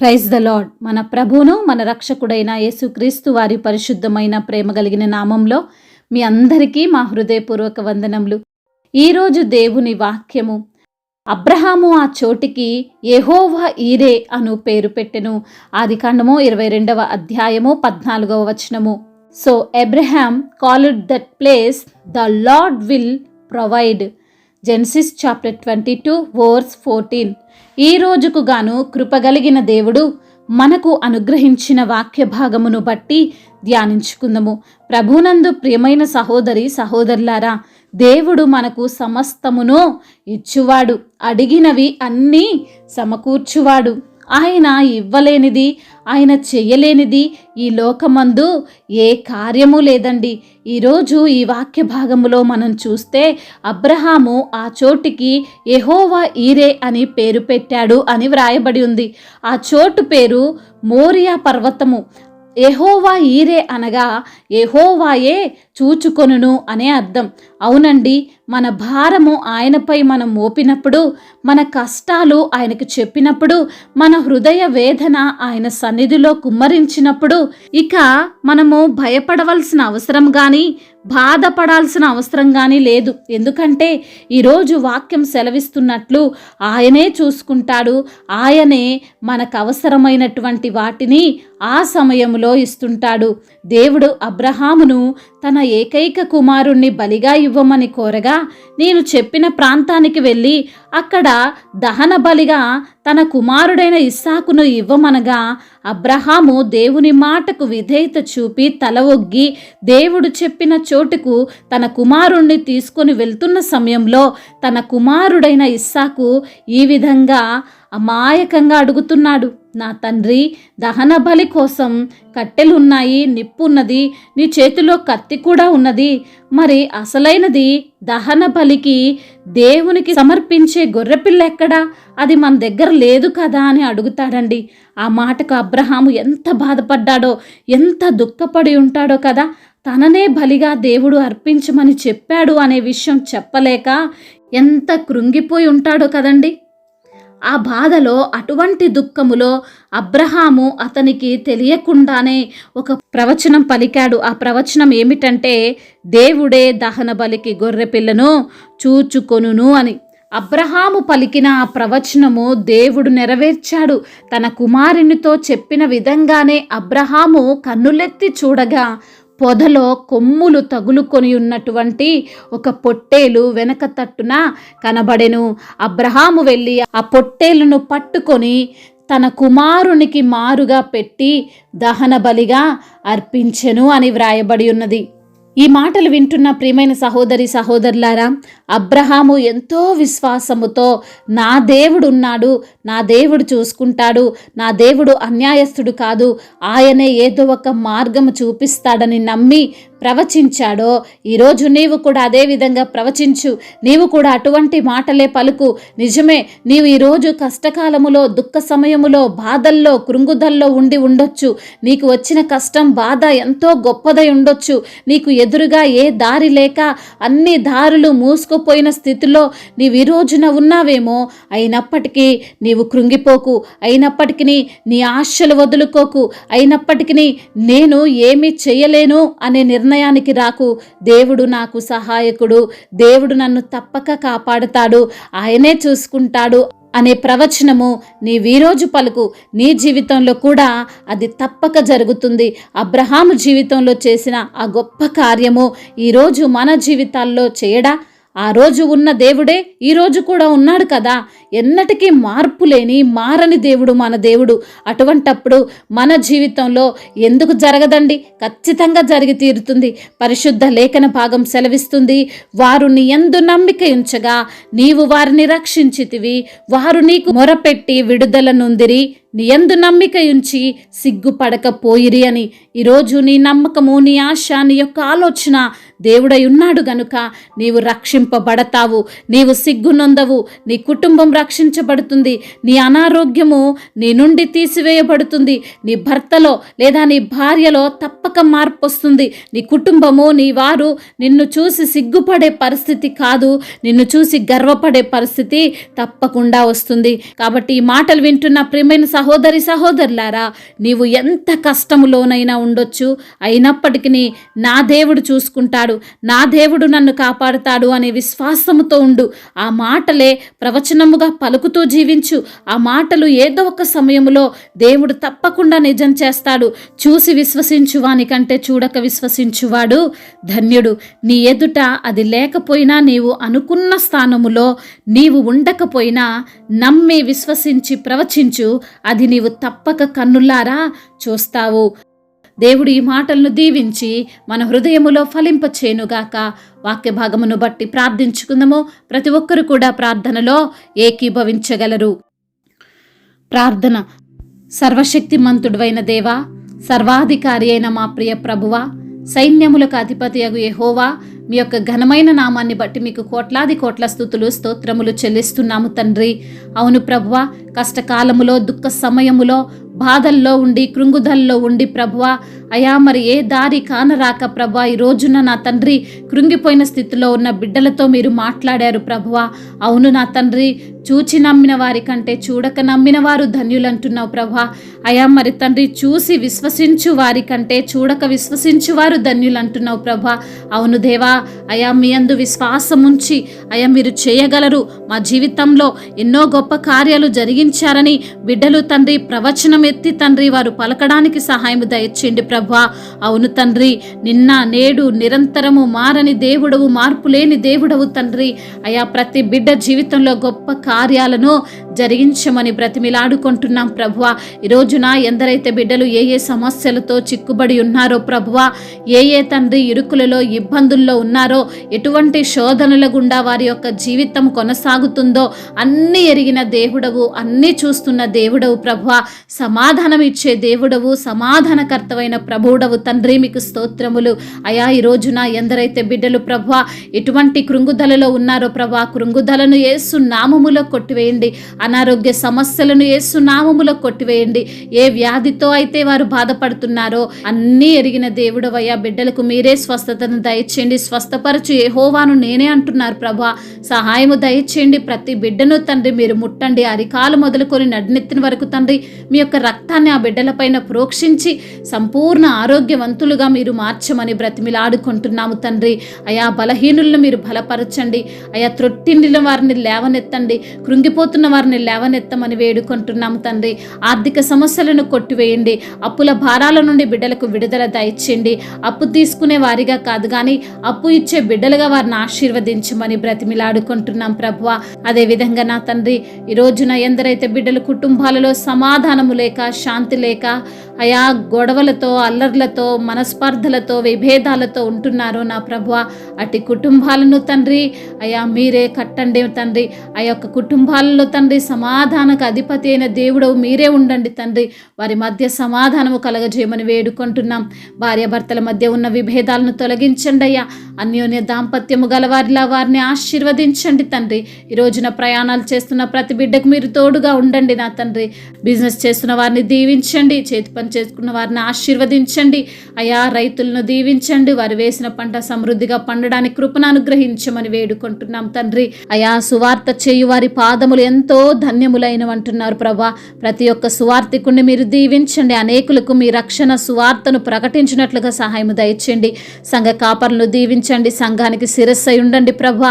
Praise the lord. మన ప్రభువును మన రక్షకుడైన యేసుక్రీస్తు వారి పరిశుద్ధమైన ప్రేమ కలిగిన నామంలో మీ అందరికీ మా హృదయపూర్వక వందనములు. ఈరోజు దేవుని వాక్యము, అబ్రహాము ఆ చోటికి యెహోవా ఈరే అను పేరు పెట్టెను. ఆదికాండము 22వ అధ్యాయము 14వ వచనము. So Abraham called that place the Lord will provide. Genesis chapter 22 verse 14. ఈ రోజుకు గాను కృపగలిగిన దేవుడు మనకు అనుగ్రహించిన వాక్య భాగమును బట్టి ధ్యానించుకుందాము. ప్రభునందు ప్రియమైన సహోదరి సహోదరులారా, దేవుడు మనకు సమస్తమును ఇచ్చువాడు, అడిగినవి అన్నీ సమకూర్చువాడు. ఆయన ఇవ్వలేనిది, ఆయన చెయ్యలేనిది ఈ లోకమందు ఏ కార్యము లేదండి. ఈరోజు ఈ వాక్య భాగములో మనం చూస్తే అబ్రహాము ఆ చోటికి యెహోవా ఈరే అని పేరు పెట్టాడు అని వ్రాయబడి ఉంది. ఆ చోటు పేరు మోరియా పర్వతము. యెహోవా ఈరే అనగా యెహోవాయే చూచుకొనును అనే అర్థం. అవునండి, మన భారము ఆయనపై మనం మోపినప్పుడు, మన కష్టాలు ఆయనకు చెప్పినప్పుడు, మన హృదయ వేదన ఆయన సన్నిధిలో కుమ్మరించినప్పుడు ఇక మనము భయపడవలసిన అవసరం కానీ బాధపడాల్సిన అవసరం కానీ లేదు. ఎందుకంటే ఈరోజు వాక్యం సెలవిస్తున్నట్లు ఆయనే చూసుకుంటాడు. ఆయనే మనకు అవసరమైనటువంటి వాటిని ఆ సమయంలో ఇస్తుంటాడు. దేవుడు అబ్రహామును తన ఏకైక కుమారుణ్ణి బలిగా ఇవ్వమని కోరగా, నేను చెప్పిన ప్రాంతానికి వెళ్ళి అక్కడ దహన బలిగా తన కుమారుడైన ఇస్సాకును ఇవ్వమనగా అబ్రహాము దేవుని మాటకు విధేయత చూపి తల ఒగ్గి దేవుడు చెప్పిన చోటుకు తన కుమారుణ్ణి తీసుకొని వెళ్తున్న సమయంలో తన కుమారుడైన ఇస్సాకు ఈ విధంగా అమాయకంగా అడుగుతున్నాడు, నా తండ్రి, దహన బలి కోసం కట్టెలున్నాయి, నిప్పున్నది, నీ చేతిలో కత్తి కూడా ఉన్నది, మరి అసలైనది దహన బలికి దేవునికి సమర్పించే గొర్రెపిల్ల ఎక్కడా? అది మన దగ్గర లేదు కదా అని అడుగుతాడండి. ఆ మాటకు అబ్రహాము ఎంత బాధపడ్డాడో, ఎంత దుఃఖపడి ఉంటాడో కదా. తననే బలిగా దేవుడు అర్పించమని చెప్పాడు అనే విషయం చెప్పలేక ఎంత కృంగిపోయి ఉంటాడో కదండి. ఆ బాధలో, అటువంటి దుఃఖములో అబ్రహాము అతనికి తెలియకుండానే ఒక ప్రవచనం పలికాడు. ఆ ప్రవచనం ఏమిటంటే, దేవుడే దహన బలికి గొర్రె పిల్లను చూచుకొనును అని. అబ్రహాము పలికిన ఆ ప్రవచనము దేవుడు నెరవేర్చాడు. తన కుమారునితో చెప్పిన విధంగానే అబ్రహాము కన్నులెత్తి చూడగా పొదలో కొమ్ములు తగులుకొని ఉన్నటువంటి ఒక పొట్టేలు వెనక తట్టున కనబడెను. అబ్రహాము వెళ్ళి ఆ పొట్టేలును పట్టుకొని తన కుమారునికి మారుగా పెట్టి దహన బలిగా అర్పించెను అని వ్రాయబడి ఉన్నది. ఈ మాటలు వింటున్న ప్రియమైన సహోదరి సహోదరులారా, అబ్రహాము ఎంతో విశ్వాసముతో నా దేవుడు ఉన్నాడు, నా దేవుడు చూసుకుంటాడు, నా దేవుడు అన్యాయస్తుడు కాదు, ఆయనే ఏదో ఒక మార్గము చూపిస్తాడని నమ్మి ప్రవచించాడో, ఈరోజు నీవు కూడా అదే విధంగా ప్రవచించు. నీవు కూడా అటువంటి మాటలే పలుకు. నిజమే, నీవు ఈరోజు కష్టకాలములో, దుఃఖ సమయములో, బాధల్లో, కృంగుదల్లో ఉండి ఉండొచ్చు. నీకు వచ్చిన కష్టం, బాధ ఎంతో గొప్పదై ఉండొచ్చు. నీకు ఎదురుగా ఏ దారి లేక అన్ని దారులు మూసుకుపోయిన స్థితిలో నీవు ఈ రోజున ఉన్నావేమో. అయినప్పటికీ నీవు కృంగిపోకు, అయినప్పటికీ నీ ఆశలు వదులుకోకు, అయినప్పటికీ నేను ఏమీ చేయలేను అనే నిర్ణయానికి రాకు. దేవుడు నాకు సహాయకుడు, దేవుడు నన్ను తప్పక కాపాడుతాడు, ఆయనే చూసుకుంటాడు అనే ప్రవచనము నీవీరోజు పలుకు. నీ జీవితంలో కూడా అది తప్పక జరుగుతుంది. అబ్రహాము జీవితంలో చేసిన ఆ గొప్ప కార్యము ఈరోజు మన జీవితాల్లో చేయడా? ఆ రోజు ఉన్న దేవుడే ఈరోజు కూడా ఉన్నాడు కదా. ఎన్నటికీ మార్పు లేని, మారని దేవుడు మన దేవుడు. అటువంటప్పుడు మన జీవితంలో ఎందుకు జరగదండి? ఖచ్చితంగా జరిగి తీరుతుంది. పరిశుద్ధ లేఖన భాగం సెలవిస్తుంది, వారు నీ యందు నమ్మిక ఉంచగా నీవు వారిని రక్షించితివి, వారు నీకు మొరపెట్టి విడుదల నొందిరి, నీ యందు నమ్మిక ఉంచి సిగ్గుపడకపోయిరి అని. ఈరోజు నీ నమ్మకము, నీ ఆశ, నీ యొక్క ఆలోచన దేవుడై ఉన్నాడు గనుక నీవు రక్షింపబడతావు, నీవు సిగ్గు నొందవు, నీ కుటుంబం రక్షించబడుతుంది, నీ అనారోగ్యము నీ నుండి తీసివేయబడుతుంది, నీ భర్తలో లేదా నీ భార్యలో తప్పక మార్పు వస్తుంది. నీ కుటుంబము, నీ వారు నిన్ను చూసి సిగ్గుపడే పరిస్థితి కాదు, నిన్ను చూసి గర్వపడే పరిస్థితి తప్పకుండా వస్తుంది. కాబట్టి ఈ మాటలు వింటున్న ప్రియమైన సహోదరులారా, నీవు ఎంత కష్టములోనైనా ఉండొచ్చు, అయినప్పటికీ నా దేవుడు చూసుకుంటాడు, నా దేవుడు నన్ను కాపాడుతాడు అనే విశ్వాసముతో ఉండు. ఆ మాటలే ప్రవచనముగా పలుకుతూ జీవించు. ఆ మాటలు ఏదో ఒక సమయంలో దేవుడు తప్పకుండా నిజం చేస్తాడు. చూసి విశ్వసించువాని కంటే చూడక విశ్వసించువాడు ధన్యుడు. నీ ఎదుట అది లేకపోయినా, నీవు అనుకున్న స్థానములో నీవు ఉండకపోయినా నమ్మి విశ్వసించి ప్రవచించు, అది నీవు తప్పక కన్నులారా చూస్తావు. దేవుడు ఈ మాటలను దీవించి మన హృదయములో ఫలింపచేయునుగాక. వాక్య భాగమును బట్టి ప్రార్థించుకుందాము. ప్రతి ఒక్కరు కూడా ప్రార్థనలో ఏకీభవించగలరు. ప్రార్థన. సర్వశక్తిమంతుడైన దేవా, సర్వాధికారి అయిన మా ప్రియ ప్రభువా, సైన్యములకు అధిపతియగు యెహోవా, మీ యొక్క ఘనమైన నామాన్ని బట్టి మీకు కోట్లాది కోట్ల స్తుతులు స్తోత్రములు చెల్లిస్తున్నాము తండ్రి. అవును ప్రభువా, కష్టకాలములో, దుఃఖ సమయములో, బాధల్లో ఉండి, కృంగుదల్లో ఉండి ప్రభువా, అయా మరి ఏ దారి కానరాక ప్రభువా, ఈ రోజున నా తండ్రి కృంగిపోయిన స్థితిలో ఉన్న బిడ్డలతో మీరు మాట్లాడారు ప్రభువా. అవును నా తండ్రి, చూచి నమ్మిన వారి కంటే చూడక నమ్మిన వారు ధన్యులంటున్నావు ప్రభువా. అయా మరి తండ్రి, చూసి విశ్వసించు వారి కంటే చూడక విశ్వసించు వారు ధన్యులంటున్నావు ప్రభువా. అవును దేవా, అయా మీ యందు విశ్వాసం ఉంచి అయా మీరు చేయగలరు, మా జీవితంలో ఎన్నో గొప్ప కార్యాలు జరిగించారని బిడ్డలు తండ్రి ప్రవచనం ఎత్తి తండ్రి వారు పలకడానికి సహాయం దయచేయండి ప్రభువా. అవును తండ్రి, నిన్న నేడు నిరంతరము మారని దేవుడవు, మార్పు లేని దేవుడవు తండ్రి. అయా ప్రతి బిడ్డ జీవితంలో గొప్ప కార్యాలను జరిగించమని బ్రతిమిలాడుకుంటున్నాం ప్రభువా. ఈ రోజున ఎందరైతే బిడ్డలు ఏ ఏ సమస్యలతో చిక్కుబడి ఉన్నారో ప్రభువా, ఏ తండ్రి ఇరుకులలో ఇబ్బందుల్లో ఉన్నారో, ఎటువంటి శోధనల గుండా వారి యొక్క జీవితం కొనసాగుతుందో అన్నీ ఎరిగిన దేవుడవు, అన్నీ చూస్తున్న దేవుడవు ప్రభువా. సమాధానం ఇచ్చే దేవుడవు, సమాధానకర్తమైన ప్రభువుడవు తండ్రి, మీకు స్తోత్రములు. అయా ఈ రోజున ఎందరైతే బిడ్డలు ప్రభువా ఎటువంటి కృంగుదలలో ఉన్నారో ప్రభువా, కృంగుదలను యేసు నామములో కొట్టివేయండి. అనారోగ్య సమస్యలను యేసు నామములో కొట్టివేయండి. ఏ వ్యాధితో అయితే వారు బాధపడుతున్నారో అన్నీ ఎరిగిన దేవుడవయ్యా, బిడ్డలకు మీరే స్వస్థతను దయచేయండి. స్వస్థపరచు యెహోవాను నేనే అంటున్నారు ప్రభా. సహాయము దయచేయండి. ప్రతి బిడ్డను తండ్రి మీరు ముట్టండి. అరికాలు మొదలుకొని నడినెత్తిన వరకు తండ్రి మీ యొక్క రక్తాన్ని ఆ బిడ్డలపైన ప్రోక్షించి సంపూర్ణ ఆరోగ్యవంతులుగా మీరు మార్చమని బ్రతిమిలాడుకుంటున్నాము తండ్రి. అయా బలహీనులను మీరు బలపరచండి. అయా త్రొట్టిండిన వారిని లేవనెత్తండి. కృంగిపోతున్న వారిని లేవనెత్తమని వేడుకుంటున్నాము తండ్రి. ఆర్థిక సమస్యలను కొట్టివేయండి. అప్పుల భారాల నుండి బిడ్డలకు విడుదల దయచేయండి. అప్పు తీసుకునే వారిగా కాదు కానీ అప్పు ఇచ్చే బిడ్డలుగా వారిని ఆశీర్వదించమని బ్రతిమిలాడుకుంటున్నాం ప్రభువా. అదేవిధంగా నా తండ్రి, ఈ రోజున ఎందరైతే బిడ్డలు కుటుంబాలలో సమాధానము లేక, శాంతి లేక, అయా గొడవలతో, అల్లర్లతో, మనస్పర్ధలతో, విభేదాలతో ఉంటున్నారో నా ప్రభువా, అటు కుటుంబాలను తండ్రి అయా మీరే కట్టండి తండ్రి. ఆ యొక్క కుటుంబాలలో తండ్రి సమాధానకు అధిపతి అయిన దేవుడవు మీరే ఉండండి తండ్రి. వారి మధ్య సమాధానము కలగజేయమని వేడుకుంటున్నాం. భార్యాభర్తల మధ్య ఉన్న విభేదాలను తొలగించండి అయ్యా. అన్యోన్య దాంపత్యము గలవారిలా వారిని ఆశీర్వదించండి తండ్రి. ఈ రోజున ప్రయాణాలు చేస్తున్న ప్రతి బిడ్డకు మీరు తోడుగా ఉండండి నా తండ్రి. బిజినెస్ చేస్తున్న వారిని దీవించండి. చేతి పని చేసుకున్న వారిని ఆశీర్వదించండి అయా. రైతులను దీవించండి. వారు వేసిన పంట సమృద్ధిగా పండడానికి కృపను అనుగ్రహించమని వేడుకుంటున్నాం తండ్రి. అయా సువార్త చేయు వారి పాదములు ఎంతో ధన్యములైనవంటున్నారు ప్రభా. ప్రతి ఒక్క సువార్తికుని మీరు దీవించండి. అనేకులకు మీ రక్షణ సువార్తను ప్రకటించినట్లుగా సహాయం దయచేయండి. సంఘ కాపరులను దీవించండి. సంఘానికి శిరస్సై ఉండండి ప్రభా.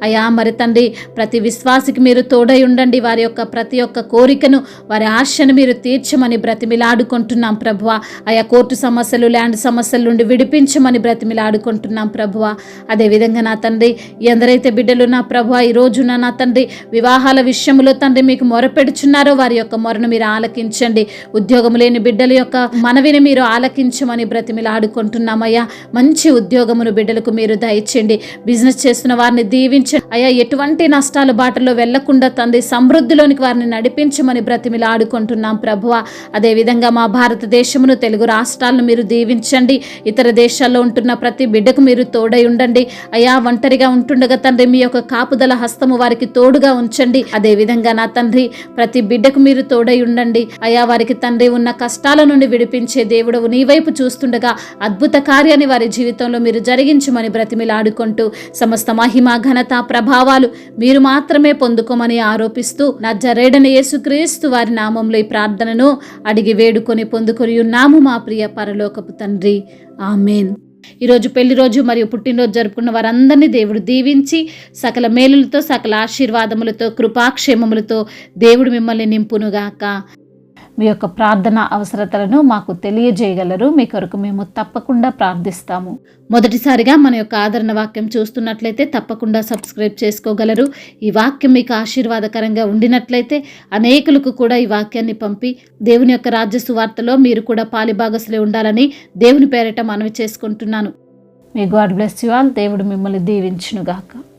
అయా మరి తండ్రి, ప్రతి విశ్వాసికి మీరు తోడై ఉండండి. వారి యొక్క ప్రతి ఒక్క కోరికను, వారి ఆశను మీరు తీర్చమని బ్రతిమిలాడుకుంటున్నాం ప్రభువా. అయా కోర్టు సమస్యలు, ల్యాండ్ సమస్యల నుండి విడిపించమని బ్రతిమిలాడుకుంటున్నాం ప్రభువా. అదేవిధంగా నా తండ్రి, ఎందరైతే బిడ్డలు నా ప్రభువా ఈ రోజున నా తండ్రి వివాహాల విషయంలో తండ్రి మీకు మొరపెడుచున్నారో వారి యొక్క మొరను మీరు ఆలకించండి. ఉద్యోగం లేని బిడ్డల యొక్క మనవిని మీరు ఆలకించమని బ్రతిమిలాడుకుంటున్నామయ్యా. మంచి ఉద్యోగమును బిడ్డలకు మీరు దయచేయండి. బిజినెస్ చేస్తున్న వారిని దీవించండి అయ్యా. ఎటువంటి నష్టాల బాటలో వెళ్లకుండా తండ్రి సమృద్ధిలోనికి వారిని నడిపించమని బ్రతిమిలాడుకుంటున్నాం ప్రభువా. అదేవిధంగా మా భారతదేశమును, తెలుగు రాష్ట్రాలను మీరు దీవించండి. ఇతర దేశాల్లో ఉంటున్న ప్రతి బిడ్డకు మీరు తోడై ఉండండి అయ్యా. ఒంటరిగా ఉంటుండగా తండ్రి మీ యొక్క కాపుదల హస్తము వారికి తోడుగా ఉంచండి. అదేవిధంగా నా తండ్రి ప్రతి బిడ్డకు మీరు తోడై ఉండండి అయా. వారికి తండ్రి ఉన్న కష్టాల నుండి విడిపించే దేవుడవు నీ వైపు చూస్తుండగా అద్భుత కార్యాన్ని వారి జీవితంలో మీరు జరిగించమని బ్రతిమిలాడుకుంటూ సమస్త మహిమ ఘనత ప్రభావాలు మీరు మాత్రమే పొందుకోమని ఆరోపిస్తూ నజరేయుడైన యేసుక్రీస్తు వారి నామంలో ఈ ప్రార్థనను అడిగి వేడుకొని పొందుకొని ఉన్నాము మా ప్రియ పరలోకపు తండ్రి. ఆమేన్. ఈరోజు పెళ్లి రోజు మరియు పుట్టినరోజు జరుపుకున్న వారందరినీ దేవుడు దీవించి సకల మేలులతో సకల ఆశీర్వాదములతో కృపాక్షేమములతో దేవుడు మిమ్మల్ని నింపునుగాక. మీ యొక్క ప్రార్థన అవసరతలను మాకు తెలియజేయగలరు. మీ కొరకు మేము తప్పకుండా ప్రార్థిస్తాము. మొదటిసారిగా మన యొక్క ఆదరణ వాక్యం చూస్తున్నట్లయితే తప్పకుండా సబ్స్క్రైబ్ చేసుకోగలరు. ఈ వాక్యం మీకు ఆశీర్వాదకరంగా ఉండినట్లయితే అనేకులకు కూడా ఈ వాక్యాన్ని పంపి దేవుని యొక్క రాజ్య సువార్తలో మీరు కూడా పాలిభాగస్సులై ఉండాలని దేవుని పేరిట మనవి చేసుకుంటున్నాను. మీ గాడ్ బ్లెస్ యు ఆల్. దేవుడు మిమ్మల్ని దీవించునుగాక.